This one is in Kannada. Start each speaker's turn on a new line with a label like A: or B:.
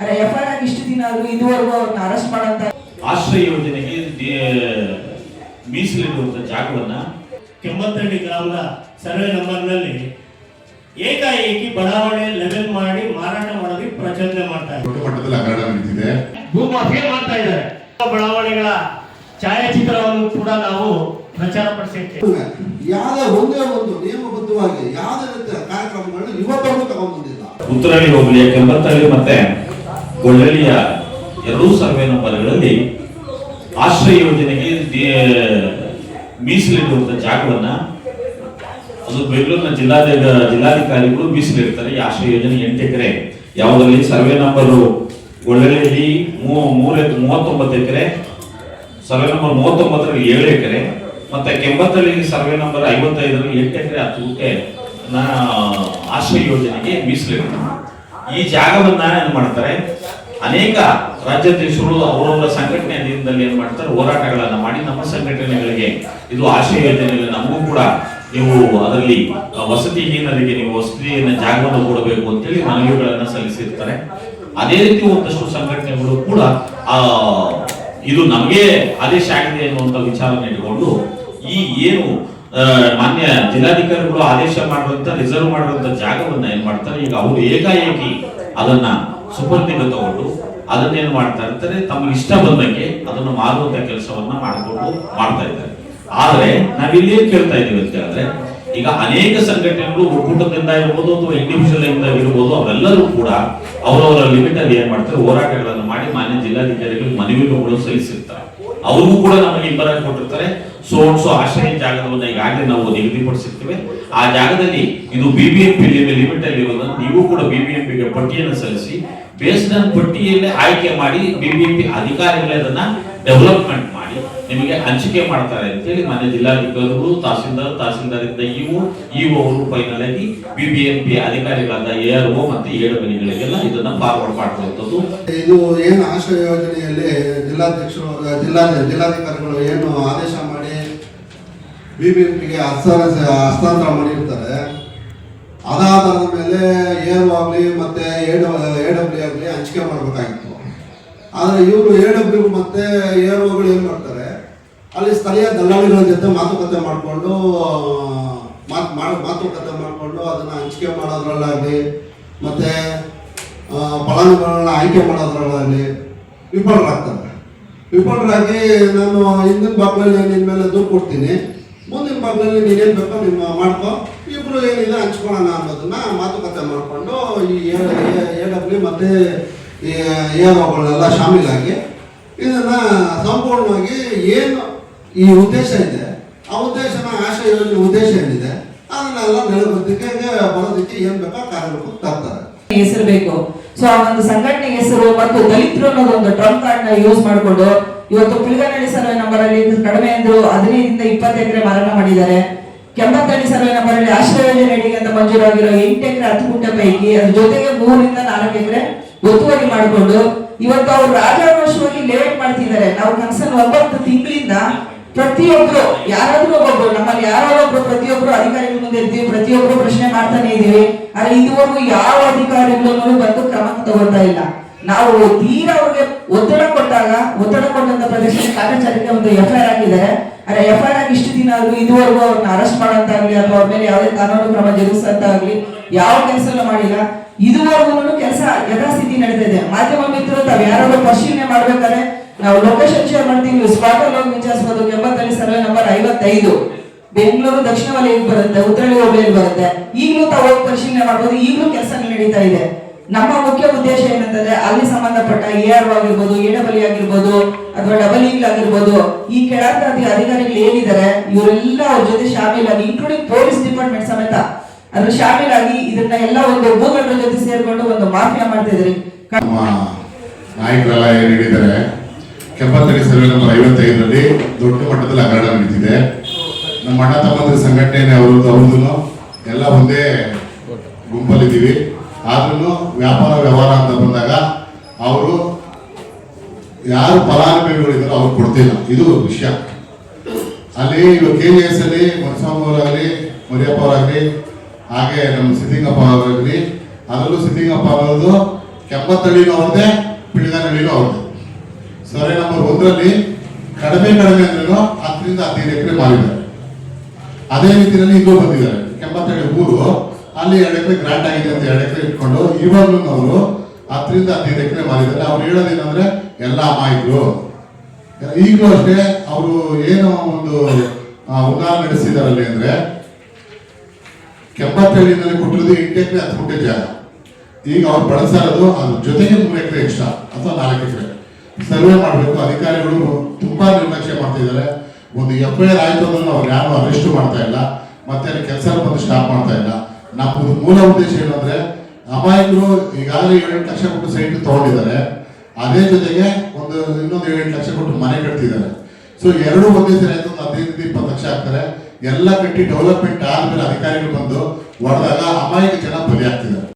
A: ಅರೆ FIR ಇಷ್ಟು ದಿನ ಆದ್ರೂ ಇದುವರೆಗೂ ಅವ್ರನ್ನ ಅರೆಸ್ಟ್ ಮಾಡಂತ
B: ಆಶ್ರಯ ಯೋಜನೆಗೆ ಮೀಸಲಿಡುವಂತ ಜಾಗವನ್ನ
C: ಕೆಮ್ಮತ್ತಹಳ್ಳಿ ಗ್ರಾಮದ ಸರ್ವೆ ನಂಬರ್ನಲ್ಲಿ ಏಕಾಏಕಿ ಬಡಾವಣೆ ಲೆವೆಲ್ ಮಾಡಿ ಮಾರಾಟ ಮಾಡೋದಕ್ಕೆ ಪ್ರಚೋದನೆ ಮಾಡ್ತಾ ಇದ್ದಾರೆ.
D: ದೊಡ್ಡ ಮಟ್ಟದಲ್ಲಿ ಹಗರಣ ನಡೀತಿದೆ,
C: ಭೂಮಾಫಿಯಾ ಮಾಡ್ತಾ ಇದ್ದಾರೆ. ಬಡಾವಣೆಗಳ ಛಾಯಾಚಿತ್ರವನ್ನು ಕೂಡ ನಾವು ಪ್ರಚಾರ ಪಡಿಸಿದ್ದೇವೆ.
E: ಯಾವುದೇ ಒಂದೇ ಒಂದು ನಿಯಮಬದ್ಧವಾಗಿ ಯಾವುದೇ ರೀತಿಯ ಕಾರ್ಯಕ್ರಮಗಳನ್ನ ಇವತ್ತವರೆಗೂ ತಗೊಂಡ್ಬಂದಿಲ್ಲ.
B: ಉತ್ತರಹಳ್ಳಿ ಹೋಬಳಿಯ ಕೆಂಬತ್ತಹಳ್ಳಿ ಮತ್ತೆ ಗೊಳ್ಳಳ್ಳಿಯ ಎರಡೂ ಸರ್ವೆ ನಂಬರ್ಗಳಲ್ಲಿ ಆಶ್ರಯ ಯೋಜನೆಗೆ ಮೀಸಲಿಡುವಂತ ಜಾಗವನ್ನ ಅದು ಬೆಂಗಳೂರಿನ ಜಿಲ್ಲಾಧಿಕಾರಿಗಳು ಮೀಸಲಿಡ್ತಾರೆ. ಈ ಆಶ್ರಯ ಯೋಜನೆ 8 ಎಕರೆ, ಯಾವುದರಲ್ಲಿ ಸರ್ವೆ ನಂಬರ್ ಗೊಳ್ಳಳ್ಳಿಯಲ್ಲಿ 39 ಎಕರೆ, ಸರ್ವೆ ನಂಬರ್ 39ರಲ್ಲಿ 7 ಎಕರೆ, ಮತ್ತೆ ಕೆಂಬತ್ತಹಳ್ಳಿ ಸರ್ವೆ ನಂಬರ್ 55ರಲ್ಲಿ 8 ಎಕರೆ 10 ಗುಂಟೆ ಆಶ್ರಯ ಯೋಜನೆಗೆ ಮೀಸಲಿಡ್ತಾರೆ. ಈ ಜಾಗವನ್ನ ಏನ್ ಮಾಡ್ತಾರೆ, ಅನೇಕ ರಾಜ್ಯಾಧ್ಯಕ್ಷರು ಅವರವರ ಸಂಘಟನೆಯಲ್ಲಿ ಏನ್ ಮಾಡ್ತಾರೆ, ಹೋರಾಟಗಳನ್ನ ಮಾಡಿ ನಮ್ಮ ಸಂಘಟನೆಗಳಿಗೆ ಇದು ಆಶ್ರಯ ಯೋಜನೆಯಲ್ಲಿ ನಮಗೂ ಕೂಡ ನೀವು ಅದರಲ್ಲಿ ವಸತಿಹೀನರಿಗೆ ನೀವು ವಸತಿಯನ್ನ ಜಾಗವನ್ನು ಕೊಡಬೇಕು ಅಂತೇಳಿ ಮನವಿಗಳನ್ನ ಸಲ್ಲಿಸಿರ್ತಾರೆ. ಅದೇ ರೀತಿ ಒಂದಷ್ಟು ಸಂಘಟನೆಗಳು ಕೂಡ ಇದು ನಮಗೆ ಆದೇಶ ಆಗಿದೆ ಅನ್ನುವಂತ ವಿಚಾರನ ಇಟ್ಕೊಂಡು ಈ ಏನು ಮಾನ್ಯ ಜಿಲ್ಲಾಧಿಕಾರಿಗಳು ಆದೇಶ ಮಾಡುವಂತ ರಿಸರ್ವ್ ಮಾಡುವಂತ ಜಾಗವನ್ನ ಏನ್ ಮಾಡ್ತಾರೆ, ಈಗ ಅವರು ಏಕಾಏಕಿ ಅದನ್ನ ಸುಪರ್ದಿಗೆ ತಗೊಂಡು ಅದನ್ನೇನು ಮಾಡ್ತಾ ಇರ್ತಾರೆ, ತಮಗೆ ಇಷ್ಟ ಬಂದಂಗೆ ಅದನ್ನು ಮಾರುವಂತ ಕೆಲಸವನ್ನ ಮಾಡಿಕೊಂಡು ಮಾಡ್ತಾ ಇದ್ದಾರೆ. ಆದ್ರೆ ನಾವಿಲ್ಲಿ ಏನ್ ಕೇಳ್ತಾ ಇದೀವಿ ಅಂತ ಹೇಳಿದ್ರೆ, ಈಗ ಅನೇಕ ಸಂಘಟನೆಗಳು ಒಕ್ಕೂಟದಿಂದ ಇರ್ಬೋದು ಅಥವಾ ಇಂಡಿವಿಜುವಲ್ ಇಂದ ಇರ್ಬೋದು, ಅವರೆಲ್ಲರೂ ಕೂಡ ಅವರವರ ಲಿಮಿಟ್ ಅಲ್ಲಿ ಏನ್ ಮಾಡ್ತಾರೆ, ಹೋರಾಟಗಳನ್ನು ಮಾಡಿ ಮಾನ್ಯ ಜಿಲ್ಲಾಧಿಕಾರಿಗಳಿಗೆ ಮನವಿಗಳು ಸಲ್ಲಿಸಿರ್ತಾರೆ. ಅವ್ರಿಗೂ ಕೂಡ ನಮಗೆ ಇಬ್ಬರ ಕೊಟ್ಟಿರ್ತಾರೆ. ಸೊ ಆಶ್ರಯ ಜಾಗದವನ್ನ ಈಗಾಗಲೇ ನಾವು ನಿಗದಿಪಡಿಸಿರ್ತೇವೆ. ಆ ಜಾಗದಲ್ಲಿ ಇದು BBMP ಲಿಮಿಟ್ ಅಲ್ಲಿ ಇರೋದನ್ನು ನೀವು ಕೂಡ BBMPಗೆ ಪಟ್ಟಿಯನ್ನು ಸಲ್ಲಿಸಿ ಬೇಸ್ಡ್ ಆನ್ ಪಟ್ಟಿಯಲ್ಲೇ ಆಯ್ಕೆ ಮಾಡಿ BBMP ಅಧಿಕಾರಿಗಳೇ ಅದನ್ನ ಡೆವಲಪ್ಮೆಂಟ್ ಮಾಡಿ ನಿಮಗೆ ಹಂಚಿಕೆ ಮಾಡ್ತಾರೆ ಅಂತೇಳಿ ಮಾನ್ಯ ಜಿಲ್ಲಾಧಿಕಾರಿಗಳು ತಹಸೀಲ್ದಾರಿಂದ ಇಒ ಅವರು ಫೈನಲ್ ಆಗಿ BBMP ಅಧಿಕಾರಿಗಳಾದ ARO ಮತ್ತೆ AWಗಳಿಗೆಲ್ಲ ಇದನ್ನ ಫಾರ್ವರ್ಡ್ ಮಾಡುವಂತದ್ದು.
E: ಇದು ಏನು ಆಶ್ರಯ ಯೋಜನೆಯಲ್ಲಿ ಜಿಲ್ಲಾಧಿಕಾರಿಗಳು ಏನು ಆದೇಶ ಮಾಡಿ BBMPಗೆ ಹಸ್ತಾಂತರ ಮಾಡಿರ್ತಾರೆ, ಅದಾಧಾರದ ಮೇಲೆ ARO ಆಗಲಿ ಮತ್ತೆ AW ಆಗಲಿ ಹಂಚಿಕೆ ಮಾಡಬೇಕಾಗಿತ್ತು. ಆದರೆ ಇವರು AW ಮತ್ತೆ AROಗಳು ಏನು ಮಾಡ್ತಾರೆ, ಅಲ್ಲಿ ಸ್ಥಳೀಯ ದಲ್ಲಾಳಿಗಳ ಜೊತೆ ಮಾತುಕತೆ ಮಾಡಿಕೊಂಡು ಅದನ್ನು ಹಂಚಿಕೆ ಮಾಡೋದ್ರಲ್ಲಾಗಲಿ ಮತ್ತೆ ಫಲಾನುಭವಿಗಳನ್ನ ಆಯ್ಕೆ ಮಾಡೋದ್ರಲ್ಲಾಗಲಿ ವಿಫಲರಾಗಿ ನಾನು ಹಿಂದಿನ ಬಾಗ್ಲಲ್ಲಿ ನಿನ್ನ ಮೇಲೆ ದೂರು ಕೊಡ್ತೀನಿ, ಮುಂದಿನ ಭಾಗದಲ್ಲಿ ನೀನೇನು ಬೇಕೋ ನಿಮ್ಮ ಮಾಡ್ಕೊ, ಇಬ್ಬರು ಏನಿದೆ ಹಂಚ್ಕೊಳ್ಳೋಣ ಅನ್ನೋದನ್ನ ಮಾತುಕತೆ ಮಾಡಿಕೊಂಡು ಈ AW ಮತ್ತು ಈ AROಗಳೆಲ್ಲ ಶಾಮೀಲಾಗಿ ಇದನ್ನು ಸಂಪೂರ್ಣವಾಗಿ ಏನು ಈ ಉದ್ದೇಶ ಇದೆ, ಆ ಉದ್ದೇಶನ ಆಶ್ರಯ ಯೋಜನೆ ಉದ್ದೇಶ ಏನಿದೆ ಅದನ್ನೆಲ್ಲ ನೆಲೆಬದ್ಧತೆಗೆ ಬರೋದಕ್ಕೆ ಏನು ಬೇಕೋ ಕಾರ್ಯಕ್ರಮಕ್ಕೆ ತರ್ತಾರೆ.
A: ಹೆಸರು ಬೇಕು. ಸೊ ಆ ಒಂದು ಸಂಘಟನೆ ಹೆಸರು ಮತ್ತು ದಲಿತರು ಅನ್ನೋದು ಒಂದು ಟ್ರಂಪ್ ಕಾರ್ಡ್ ನ ಯೂಸ್ ಮಾಡಿಕೊಂಡು ಇವತ್ತು ಪಿಲ್ಗನಹಳ್ಳಿ ಸರ್ವೆ ನಂಬರ್ ಅಲ್ಲಿ ಕಡಿಮೆ ಅಂದ್ರು 15 ರಿಂದ 20 ಎಕರೆ ಮಾರಾಟ ಮಾಡಿದ್ದಾರೆ. ಕೆಂಬತ್ತಹಳ್ಳಿ ಸರ್ವೆ ನಂಬರ್ ಅಲ್ಲಿ ಆಶ್ರಯ ಯೋಜನೆ ಅಡಿಗೆ ಅಂತ ಮಂಜೂರಾಗಿರೋ 8 ಎಕರೆ 10 ಗುಂಟೆ ಪೈಕಿ ಅದ್ರ ಜೊತೆಗೆ 3 ರಿಂದ 4 ಎಕರೆ ಒತ್ತುವರಿ ಮಾಡಿಕೊಂಡು ಇವತ್ತು ಅವರು ರಾಜಾರೋಷವಾಗಿ ಲೇಔಟ್ ಮಾಡ್ತಿದ್ದಾರೆ. ನಾವು ಕನ್ಸರ್ನ್ 9 ತಿಂಗಳಿಂದ ಪ್ರತಿಯೊಬ್ರು ಯಾರಾದ್ರೂ ಒಬ್ಬೊಬ್ರು ನಮ್ಮಲ್ಲಿ ಯಾರೊಬ್ಬರು ಪ್ರತಿಯೊಬ್ರು ಅಧಿಕಾರಿಗಳ ಮುಂದೆ ಇರ್ತೀವಿ, ಪ್ರತಿಯೊಬ್ರು ಪ್ರಶ್ನೆ ಮಾಡ್ತಾನೆ ಇದೀವಿ. ಆದ್ರೆ ಇದುವರೆಗೂ ಯಾವ ಅಧಿಕಾರಿಗಳು ಬಂದು ಕ್ರಮ ತಗೊಳ್ತಾ ಇಲ್ಲ. ನಾವು ತೀರಾ ಅವ್ರಿಗೆ ಒತ್ತಡ ಕೊಟ್ಟಂತ ಪ್ರದೇಶದಲ್ಲಿ ಕಾರ್ಯಾಚರಣೆಗೆ ಒಂದು FIR ಆಗಿದ್ದಾರೆ. ಆದ್ರೆ FIR ಇಷ್ಟು ದಿನ ಆದ್ರೂ ಇದುವರೆಗೂ ಅವ್ರನ್ನ ಅರೆಸ್ಟ್ ಮಾಡೋಂತಾಗ್ಲಿ ಅಥವಾ ಅವ್ರ ಮೇಲೆ ಯಾವುದೇ ಕಾನೂನು ಕ್ರಮ ಜರುಗಿಸಂತಾಗ್ಲಿ ಯಾವ ಕೆಲಸ ಮಾಡಿಲ್ಲ. ಇದುವರೆಗೂ ಕೆಲಸ ಯಥಾಸ್ಥಿತಿ ನಡೀತಿದೆ. ಮಾಧ್ಯಮ ಮಿತ್ರರು ತಾವ್ ಯಾರಾದ್ರೂ ಪರಿಶೀಲನೆ ಮಾಡ್ಬೇಕಾದ್ರೆ ನಾವು ಲೊಕೇಶನ್ ಶೇರ್ ಮಾಡ್ತೀವಿ, ಸ್ಪಾಟ್ ಅಲ್ಲಿ ಹೋಗಿ ವಿಚಾರಿಸಬಹುದು. ಕೆಂಬತ್ತಹಳ್ಳಿ ಸರ್ವೆ ನಂಬರ್ 55 ಬೆಂಗಳೂರು ದಕ್ಷಿಣ ವಲಯಕ್ಕೆ ಬರುತ್ತೆ, ಉತ್ತರಹಳ್ಳಿ ಹೋಬಳಿಯಲ್ಲಿ ಬರುತ್ತೆ. ಈಗಲೂ ತಾವು ಹೋಗಿ ಪರಿಶೀಲನೆ ಮಾಡಬಹುದು. ಈಗಲೂ ಕೆಲಸಗಳು ನಡೀತಾ ಇದೆ. ನಮ್ಮ ಮುಖ್ಯ ಉದ್ದೇಶ ಏನಂತಂದ್ರೆ ಅಲ್ಲಿ ಸಂಬಂಧಪಟ್ಟ ARO ಆಗಿರ್ಬೋದು, AW ಆಗಿರ್ಬೋದು ಅಥವಾ AA ಆಗಿರ್ಬೋದು, ಈ ಕೆಳಹಂತದ ಅಧಿಕಾರಿಗಳು ಏನಿದ್ದಾರೆ ಇವರೆಲ್ಲ ಅವ್ರ ಜೊತೆ ಶಾಮೀಲಾಗಿ ಇನ್ಕ್ಲೂಡಿಂಗ್ ಪೊಲೀಸ್ ಡಿಪಾರ್ಟ್ಮೆಂಟ್ ಸಮೇತ ಅದ್ರ ಶಾಮೀಲಾಗಿ ಇದನ್ನ ಎಲ್ಲ ಒಂದು ಭೂಗಳ್ರ ಜೊತೆ ಸೇರ್ಕೊಂಡು ಒಂದು ಮಾಫಿಯಾ ಮಾಡ್ತಾ ಇದ್ರಿ.
D: ನಾಯಕರೆಲ್ಲ ಏನ್ ಹೇಳಿದ್ದಾರೆ, ಕೆಂಬತ್ತಹಳ್ಳಿ ಸರ್ವೆ ನಂಬರ್ 55ರಲ್ಲಿ ದೊಡ್ಡ ಮಟ್ಟದಲ್ಲಿ ಹಗರಣ ನಡೀತಿದೆ. ನಮ್ಮ ಅಣ್ಣ ತಮ್ಮಂದಿರ ಸಂಘಟನೆ ಅವ್ರದ್ದು ಎಲ್ಲ ಒಂದೇ ಗುಂಪಲ್ಲಿದ್ದೀವಿ. ಆದ್ರೂ ವ್ಯವಹಾರ ಅಂತ ಬಂದಾಗ ಅವರು ಯಾರು ಫಲಾನುಭವಿಗಳಿದ್ದಾರೋ ಅವ್ರು ಕೊಡ್ತಿಲ್ಲ. ಇದು ವಿಷಯ. ಅಲ್ಲಿ ಇವಾಗ KJS ಅಲ್ಲಿ ಮನಸ್ವಾಮಿ ಅವರಾಗಲಿ, ಮರಿಯಪ್ಪ ಅವರಾಗಲಿ, ಹಾಗೆ ನಮ್ಮ ಸಿದ್ದಿಂಗಪ್ಪ ಅವರಾಗಲಿ, ಅದರಲ್ಲೂ ಸಿದ್ದಿಂಗಪ್ಪ ಅನ್ನೋದು ಕೆಂಪತ್ತಳ್ಳಿನೂ ಅವ್ರದ್ದೇ, ಪಿಳ್ಗಾನಹಳ್ಳಿನೂ ಅವ್ರದ್ದೇ. ಸರ್ವೆ ನಂಬರ್ 1ರಲ್ಲಿ ಕಡಿಮೆ ಅಂದ್ರೂ 10ರಿಂದ 15 ಎಕರೆ ಮಾರಿದ್ದಾರೆ. ಅದೇ ರೀತಿಯಲ್ಲಿ ಇಲ್ಲೂ ಬಂದಿದ್ದಾರೆ. ಕೆಂಪತ್ತಳ್ಳಿ ಊರು ಅಲ್ಲಿ 2 ಎಕರೆ ಗ್ರಾಂಟ್ ಆಗಿದೆ ಅಂತ 2 ಎಕರೆ ಇಟ್ಕೊಂಡು ಇವಾಗಲೂ ಅವರು 10ರಿಂದ 15 ಎಕರೆ ಮಾರಿದ್ದಾರೆ. ಅವ್ರು ಹೇಳೋದೇನಂದ್ರೆ ಎಲ್ಲ ಅಮಾಯಕರು. ಈಗಲೂ ಅಷ್ಟೇ ಅವರು ಏನು ಒಂದು ಉದಾರ ನಡೆಸಿದಾರಲ್ಲಿ ಅಂದ್ರೆ ಕೆಂಪತ್ತಳ್ಳಿನಲ್ಲಿ ಕೊಟ್ಟಿರೋದು 8 ಎಕರೆ 10 ಗುಂಟೆ ಜಾಗ. ಈಗ ಅವ್ರು ಬಳಸ್ತಾ ಇರೋದು ಅದ್ರ ಜೊತೆಗೆ 3 ಎಕರೆ ಎಕ್ಸ್ಟ್ರಾ ಅಥವಾ 4 ಎಕರೆ ಸರ್ವೆ ಮಾಡಬೇಕು. ಅಧಿಕಾರಿಗಳು ತುಂಬಾ ನಿರ್ಲಕ್ಷ್ಯ ಮಾಡ್ತಿದ್ದಾರೆ. ಒಂದು FIR ಆಯ್ತು ಅಂದ್ರೆ ಅವ್ರು ಯಾರು ಅರೆಸ್ಟ್ ಮಾಡ್ತಾ ಇಲ್ಲ, ಮತ್ತೆ ಅಲ್ಲಿ ಕೆಲಸ ಬಂದು ಸ್ಟಾಪ್ ಮಾಡ್ತಾ ಇಲ್ಲ. ನಮ್ಮದು ಮೂಲ ಉದ್ದೇಶ ಏನಂದ್ರೆ ಅಮಾಯಕರು ಈಗಾಗಲೇ 7 ಲಕ್ಷ ಕೊಟ್ಟು ಸೈಟ್ ತಗೊಂಡಿದ್ದಾರೆ. ಅದೇ ಜೊತೆಗೆ ಇನ್ನೊಂದು 7 ಲಕ್ಷ ಕೊಟ್ಟು ಮನೆ ಕಟ್ತಿದ್ದಾರೆ. ಸೊ ಎರಡು ಒಂದೇ ಸರಿ ಆಯ್ತು 15-20 ಲಕ್ಷ ಆಗ್ತಾರೆ. ಎಲ್ಲ ಕಟ್ಟಿ ಡೆವಲಪ್ಮೆಂಟ್ ಆದ್ಮೇಲೆ ಅಧಿಕಾರಿಗಳು ಬಂದು ಹೊಡೆದಾಗ ಅಮಾಯಕ ಜನ ಬಲಿ ಆಗ್ತಾರೆ.